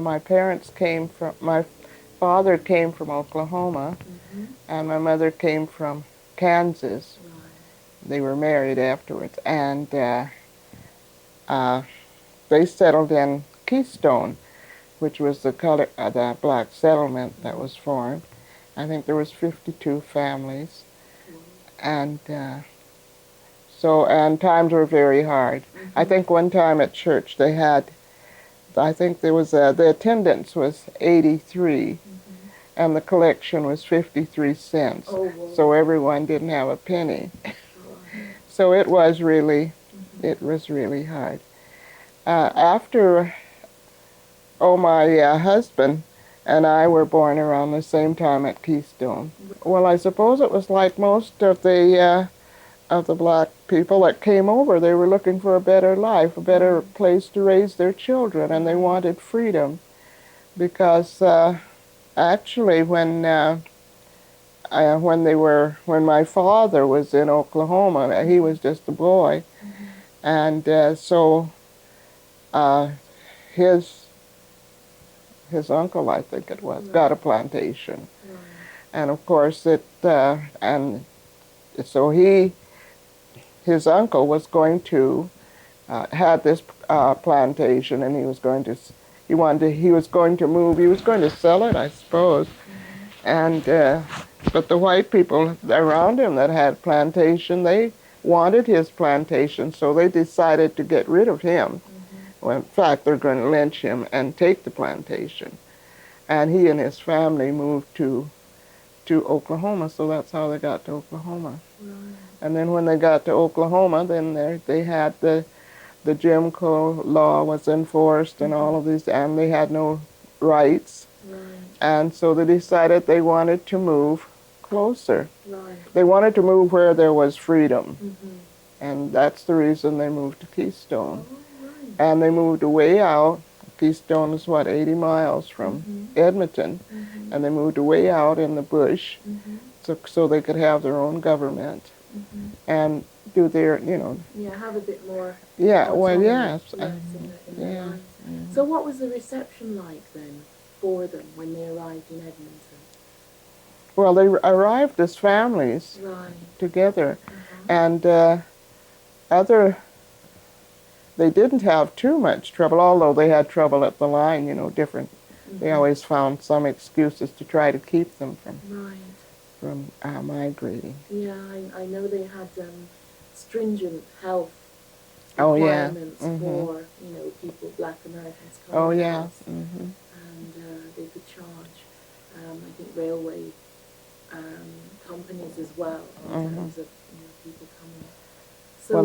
my parents came from, my father came from Oklahoma, and my mother came from Kansas. They were married afterwards, and they settled in Keystone, which was the black settlement that was formed. I think there was 52 families, and and times were very hard. I think one time at church they had, I think there was the attendance was 83, and the collection was 53 cents. So everyone didn't have a penny. So it was really hard. After, my husband and I were born around the same time at Keystone. Well, I suppose it was like most of the black people that came over. They were looking for a better life, a better place to raise their children, and they wanted freedom. Because actually, when my father was in Oklahoma, he was just a boy, and so his uncle, I think it was, got a plantation, and of course and so his uncle was going to had this plantation, and he was going to move. He was going to sell it, I suppose, and but the white people around him that had plantation, they wanted his plantation, so they decided to get rid of him. Well, in fact, they're going to lynch him and take the plantation. And he and his family moved to Oklahoma, so that's how they got to Oklahoma. And then when they got to Oklahoma, then they had the Jim Crow law was enforced and all of these, and they had no rights. And so they decided they wanted to move closer. They wanted to move where there was freedom. And that's the reason they moved to Keystone. And they moved way out. Keystone is, 80 miles from Edmonton. And they moved way out in the bush so they could have their own government and do their, have a bit more. Yeah, well, yes. So what was the reception like then for them when they arrived in Edmonton? Well, they arrived as families together. And they didn't have too much trouble, although they had trouble at the line, different. They always found some excuses to try to keep them from migrating. Yeah, I know they had stringent health requirements for, people, black Americans coming across. And they could charge, I think, railway companies as well in terms of people coming. So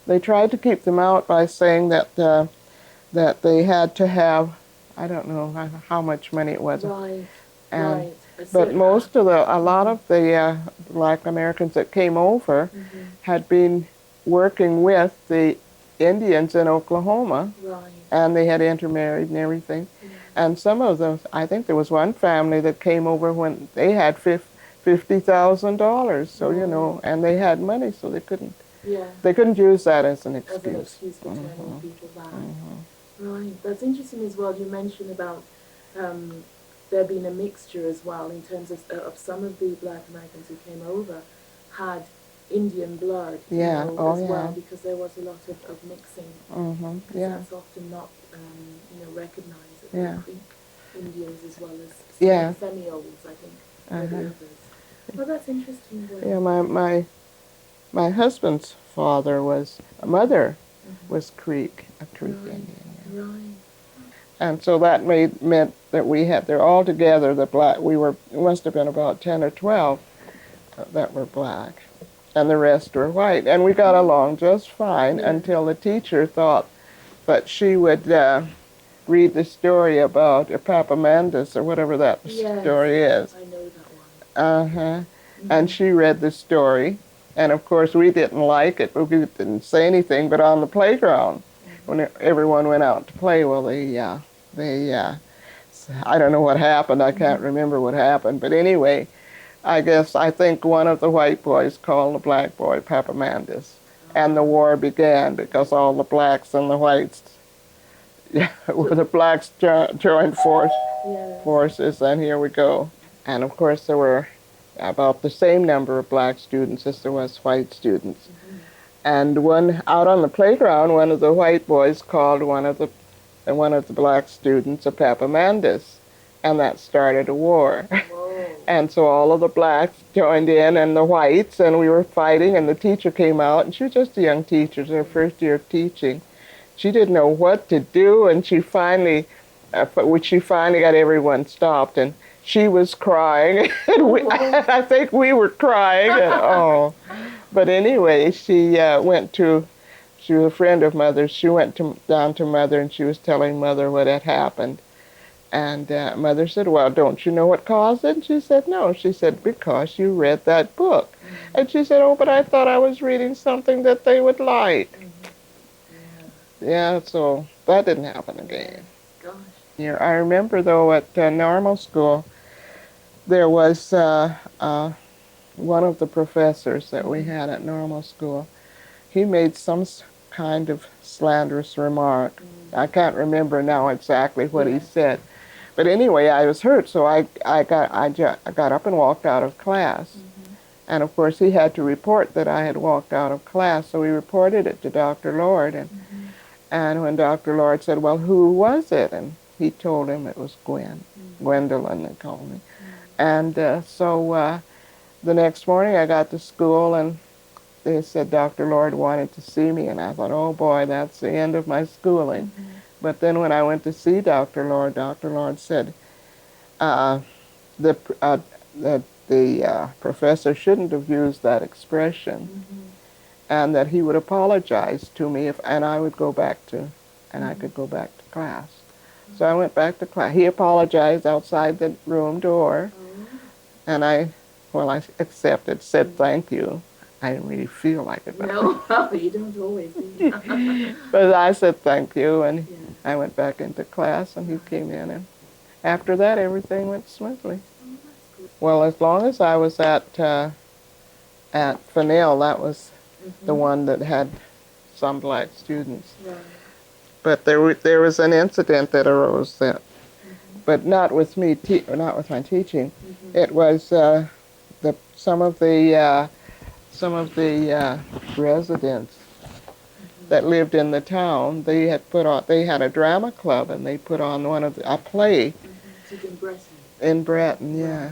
They tried to keep them out by saying that they had to have, I don't know how much money it was. But a lot of the black Americans that came over had been working with the Indians in Oklahoma, and they had intermarried and everything. And some of them, I think there was one family that came over when they had $50,000, so and they had money, so they couldn't use that as an excuse. As an excuse for turning people back. Right, that's interesting as well. You mentioned about there being a mixture as well in terms of some of the black Americans who came over had Indian blood well, because there was a lot of mixing. That's often not recognized. I think Indians as well as Semioles, I think, were the others. Well, that's interesting. Yeah, my husband's mother was Creek, a Creek Indian. And so that meant that they're all together, it must have been about 10 or 12 that were black, and the rest were white. And we got along just fine until the teacher thought that she would read the story about Papamandus, or whatever that story is. I know that one. And she read the story, and of course we didn't like it, but we didn't say anything. But on the playground, when everyone went out to play, well, I don't know what happened. I can't remember what happened. But anyway, I think one of the white boys called the black boy Papamandus, and the war began because all the blacks and the whites, Yeah, where the blacks joined Yes. forces, and here we go. And of course, there were about the same number of black students as there was white students. And one out on the playground, one of the white boys called one of the black students a Pepamandus, and that started a war. Whoa. And so all of the blacks joined in, and the whites, and we were fighting. And the teacher came out, and she was just a young teacher, her first year of teaching. She didn't know what to do, and she finally got everyone stopped, and she was crying, and I think we were crying. And, oh. But anyway, she she was a friend of Mother's. She went down to Mother, and she was telling Mother what had happened. And Mother said, well, don't you know what caused it? And she said, no. She said, because you read that book. And she said, oh, but I thought I was reading something that they would like. Yeah, so that didn't happen again. Gosh. Yeah, I remember, though, at normal school, there was one of the professors that we had at normal school. He made some kind of slanderous remark. I can't remember now exactly what he said. But anyway, I was hurt, so I got up and walked out of class. And of course, he had to report that I had walked out of class, so we reported it to Dr. Lord. And when Dr. Lord said, well, who was it? And he told him it was Gwendolyn, they called me. And so the next morning I got to school, and they said Dr. Lord wanted to see me, and I thought, oh boy, that's the end of my schooling. But then when I went to see Dr. Lord said the professor shouldn't have used that expression, and that he would apologize to me and I would go back to, and I could go back to class. So I went back to class. He apologized outside the room door, and I accepted, said thank you. I didn't really feel like it. No, you don't always do. But I said thank you, and I went back into class, and he came in, and after that, everything went smoothly. Well, as long as I was at Fennell, that was the one that had some black students. But there was an incident that arose then, but not with me, not with my teaching. It was some of the residents that lived in the town. They had a drama club, and they put on a play in Breton, yeah.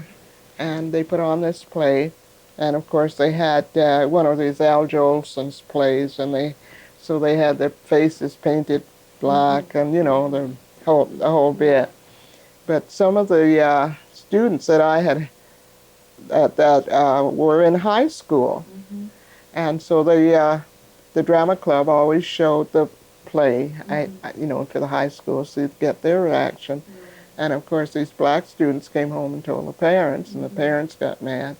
And they put on this play, and of course they had one of these Al Jolson's plays, and they had their faces painted black, and the whole bit. But some of the students that I had that were in high school, and so the drama club always showed the play, to the high school, so you'd get their reaction. And of course, these black students came home and told the parents, and the parents got mad.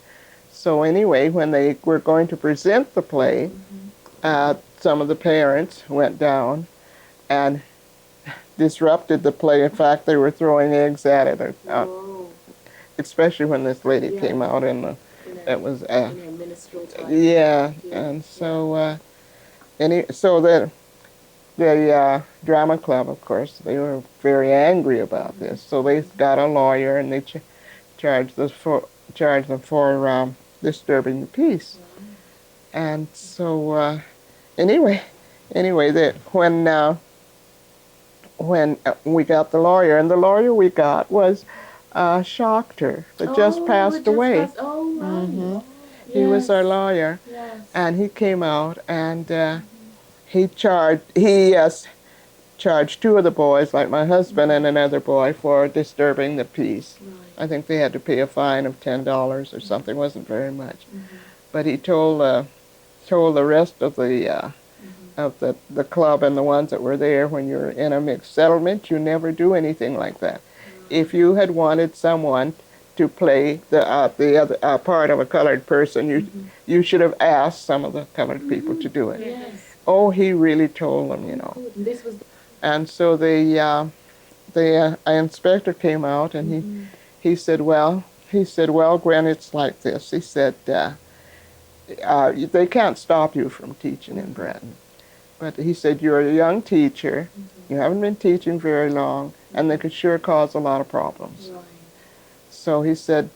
So anyway, when they were going to present the play, some of the parents went down and disrupted the play. In fact, they were throwing eggs at it, especially when this lady came out in the. It was yeah, and so the drama club, of course, they were very angry about this. So they got a lawyer, and they charged them for disturbing the peace. And so anyway, that when we got the lawyer, and the lawyer we got was Schachter, that just passed away. He was our lawyer, and he came out, and he charged two of the boys, like my husband and another boy, for disturbing the peace. I think they had to pay a fine of $10 or something. It wasn't very much. But he told the rest of the club and the ones that were there, when you're in a mixed settlement, you never do anything like that. If you had wanted someone to play the other part of a colored person, you should have asked some of the colored people to do it. Oh, he really told them, And so the inspector came out, and he said, well, Gwen, it's like this. He said, they can't stop you from teaching in Breton. But he said, you're a young teacher, You haven't been teaching very long, and they could sure cause a lot of problems. Right. So he said,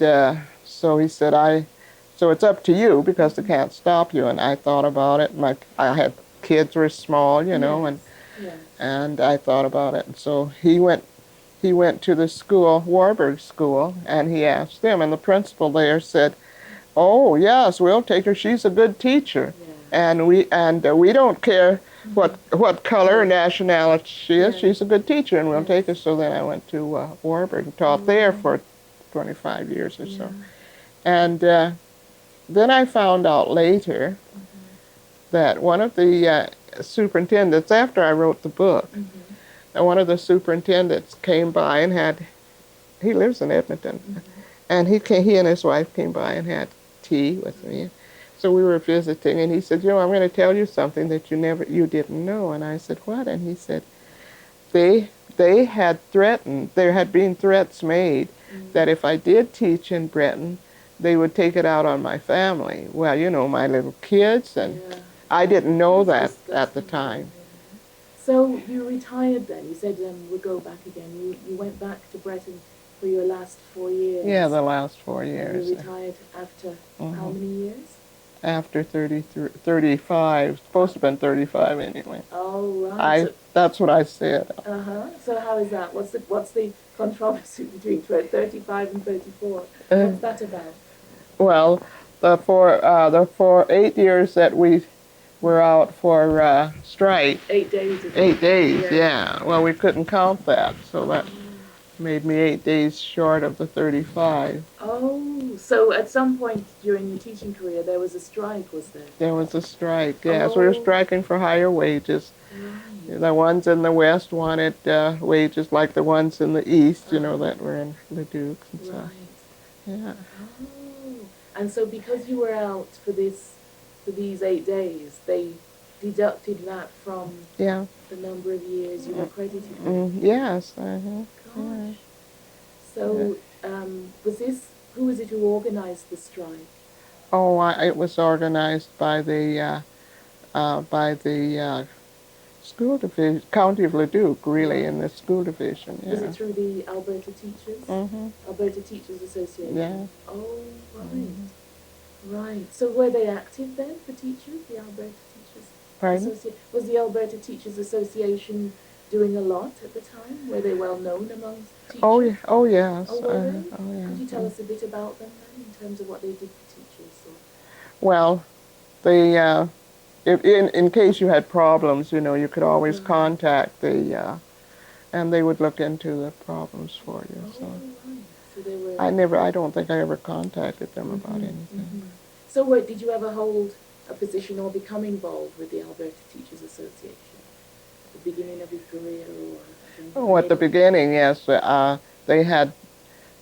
so it's up to you because they can't stop you. And I thought about it. I had kids were small, you know, Yes. Yes. and I thought about it. And so he went to the school, Warburg School, and he asked them, and the principal there said, "Oh yes, we'll take her. She's a good teacher, Yeah. and we don't care what color or nationality she is. Yeah. She's a good teacher, and we'll Yes. take her." So then I went to Warburg and taught there for 25 years or so, and then I found out later that one of the superintendents, after I wrote the book, that one of the superintendents came by and he lives in Edmonton, and he and his wife came by and had tea with me. So we were visiting, and he said, I'm going to tell you something that you didn't know. And I said, what? And he said, they had threatened, there had been threats made that if I did teach in Britain, they would take it out on my family. Well, my little kids, and I didn't know that at the time. So you retired then? You said we'll go back again. You went back to Britain for your last 4 years. Yeah, the last 4 years. You retired after how many years? After 35. Supposed to have been 35 anyway. Oh, right. That's what I said. So how is that? What's the controversy between 35 and 34? What's that about? Well, the for 8 years that we were out for strike. 8 days. 8 days, yeah. Well, we couldn't count that, so that made me 8 days short of the 35. Oh, so at some point during your teaching career, there was a strike, was there? There was a strike, yes. We were striking for higher wages. Right. The ones in the West wanted wages like the ones in the East, that were in Leduc and stuff. Right. Yeah. Oh, and so because you were out for these 8 days, they deducted that from the number of years you were credited with? Yes. Gosh. So, who was it who organized the strike? Oh, it was organized by the school division, County of Leduc, really, in the school division. Yeah. Was it through the Alberta Teachers? Alberta Teachers Association? Yeah. Oh, right. Right. So were they active then for teachers, the Alberta Teachers Association? Was the Alberta Teachers Association doing a lot at the time? Were they well known among teachers? Oh, yeah. Oh, yes. Oh, were they? Oh, yeah. Could you tell us a bit about them then, in terms of what they did for teachers? Well, they, in case you had problems, you could always contact and they would look into the problems for you. Oh, right. So they were... I don't think I ever contacted them about anything. So did you ever hold a position or become involved with the Alberta Teachers Association at the beginning of your career? Oh, at the beginning, yes. They had,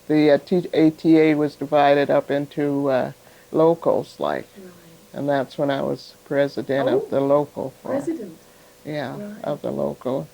the ATA was divided up into locals, like. Right. And that's when I was president of the local. President? Yeah, of the local.